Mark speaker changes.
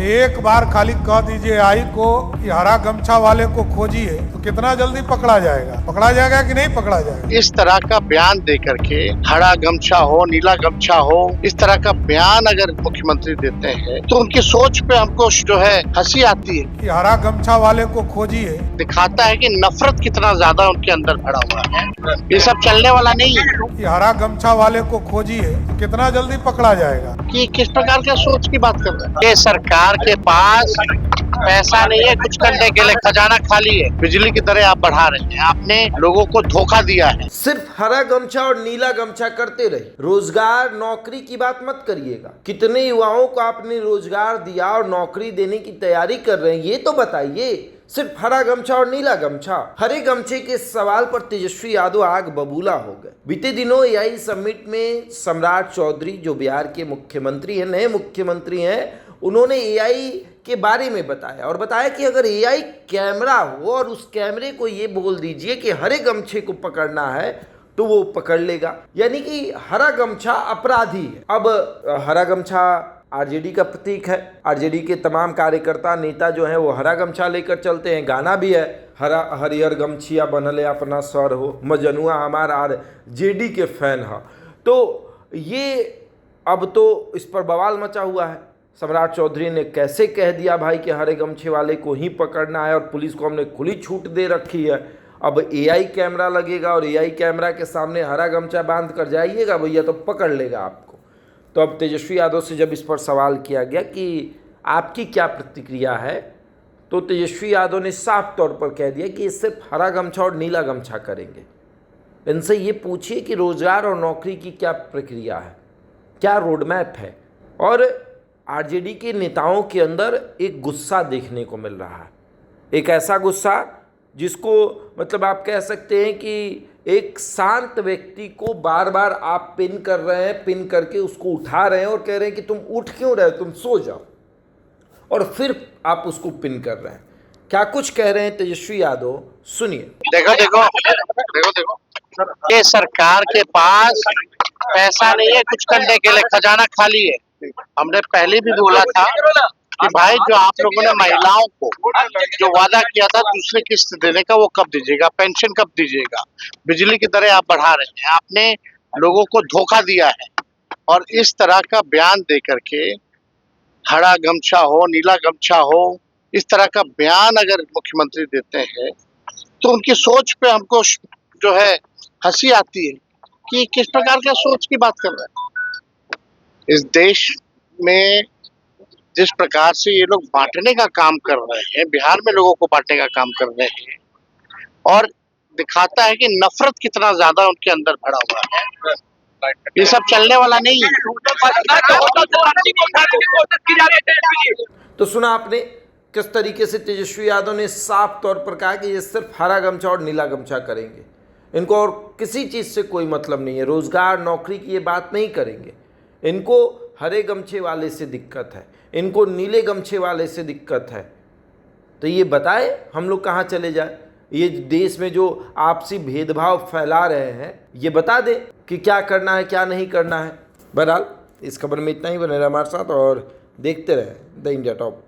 Speaker 1: एक बार खाली कह दीजिए आई को कि हरा गमछा वाले को खोजिए तो कितना जल्दी पकड़ा जाएगा कि नहीं पकड़ा जाएगा।
Speaker 2: इस तरह का बयान दे करके हरा गमछा हो नीला गमछा हो, इस तरह का बयान अगर मुख्यमंत्री देते हैं तो उनकी सोच पे हमको जो है हंसी आती है
Speaker 1: कि हरा गमछा वाले को खोजिए,
Speaker 2: दिखाता है कि नफरत कितना ज्यादा उनके अंदर भरा हुआ है। ये सब चलने वाला नहीं है
Speaker 1: कि हरा गमछा वाले को खोजिए तो कितना जल्दी पकड़ा जाएगा।
Speaker 2: कि किस प्रकार के सोच की बात कर रहे हैं। ये सरकार के पास पैसा नहीं है कुछ करने के लिए, खजाना खाली है। बिजली की दरें आप बढ़ा रहे हैं, आपने लोगों को धोखा दिया है।
Speaker 3: सिर्फ हरा गमछा और नीला गमछा करते रहे, रोजगार नौकरी की बात मत करिएगा। कितने युवाओं को आपने रोजगार दिया और नौकरी देने की तैयारी कर रहे हैं ये तो बताइए। सिर्फ हरा गमछा और नीला गमछा। हरे गमछे के सवाल पर तेजस्वी यादव आग बबूला हो गए। बीते दिनों एआई समिट में सम्राट चौधरी जो बिहार के मुख्यमंत्री हैं, नए मुख्यमंत्री हैं, उन्होंने एआई के बारे में बताया और बताया कि अगर एआई कैमरा हो और उस कैमरे को ये बोल दीजिए कि हरे गमछे को पकड़ना है तो वो पकड़ लेगा, यानी कि हरा गमछा अपराधी है। अब हरा गमछा आरजेडी का प्रतीक है। आरजेडी के तमाम कार्यकर्ता नेता जो हैं वो हरा गमछा लेकर चलते हैं। गाना भी है, हरा हरियर गमछिया बनले अपना सर हो, मजनुआ हमारा आरजेडी के फैन है। तो ये अब तो इस पर बवाल मचा हुआ है। सम्राट चौधरी ने कैसे कह दिया भाई कि हरे गमछे वाले को ही पकड़ना है और पुलिस को हमने खुली छूट दे रखी है। अब एआई कैमरा लगेगा और एआई कैमरा के सामने हरा गमछा बांध कर जाइएगा भैया तो पकड़ लेगा आपको। तो अब तेजस्वी यादव से जब इस पर सवाल किया गया कि आपकी क्या प्रतिक्रिया है, तो तेजस्वी यादव ने साफ तौर पर कह दिया कि ये सिर्फ हरा गमछा और नीला गमछा करेंगे। इनसे ये पूछिए कि रोजगार और नौकरी की क्या प्रक्रिया है, क्या रोडमैप है। और आरजेडी के नेताओं के अंदर एक गुस्सा देखने को मिल रहा है, एक ऐसा गुस्सा जिसको मतलब आप कह सकते हैं कि एक शांत व्यक्ति को बार बार आप पिन कर रहे हैं, पिन करके उसको उठा रहे हैं और कह रहे हैं कि तुम उठ क्यों रहे हो, तुम सो जाओ, और फिर आप उसको पिन कर रहे हैं। क्या कुछ कह रहे हैं तेजस्वी यादव, सुनिए।
Speaker 2: देखो ये सरकार के पास पैसा नहीं है कुछ करने के लिए, खजाना खाली है। हमने पहले भी बोला था कि भाई जो आप लोगों ने महिलाओं को जो वादा किया था दूसरी किस्त देने का वो कब दीजिएगा, पेंशन कब दीजिएगा, बिजली की दरें आप बढ़ा रहे हैं, आपने लोगों को धोखा दिया है। और इस तरह का बयान दे करके हरा गमछा हो नीला गमछा हो, इस तरह का बयान अगर मुख्यमंत्री देते हैं तो उनकी सोच पे हमको जो है हंसी आती है कि किस प्रकार के सोच की बात कर रहे हैं। इस देश में जिस प्रकार से ये लोग बांटने का काम कर रहे हैं, बिहार में लोगों को बांटने का काम कर रहे हैं, और दिखाता है कि नफरत कितना ज्यादा उनके अंदर भरा हुआ है। ये सब चलने वाला नहीं है।
Speaker 3: तो सुना आपने किस तरीके से तेजस्वी यादव ने साफ तौर पर कहा कि ये सिर्फ हरा गमछा और नीला गमछा करेंगे, इनको और किसी चीज़ से कोई मतलब नहीं है, रोजगार नौकरी की ये बात नहीं करेंगे। इनको हरे गमछे वाले से दिक्कत है, इनको नीले गमछे वाले से दिक्कत है। तो ये बताए हम लोग कहाँ चले जाए। ये देश में जो आपसी भेदभाव फैला रहे हैं ये बता दे कि क्या करना है क्या नहीं करना है। बहरहाल इस खबर में इतना ही, बने रहे हमारे साथ और देखते रहे द इंडिया टॉप।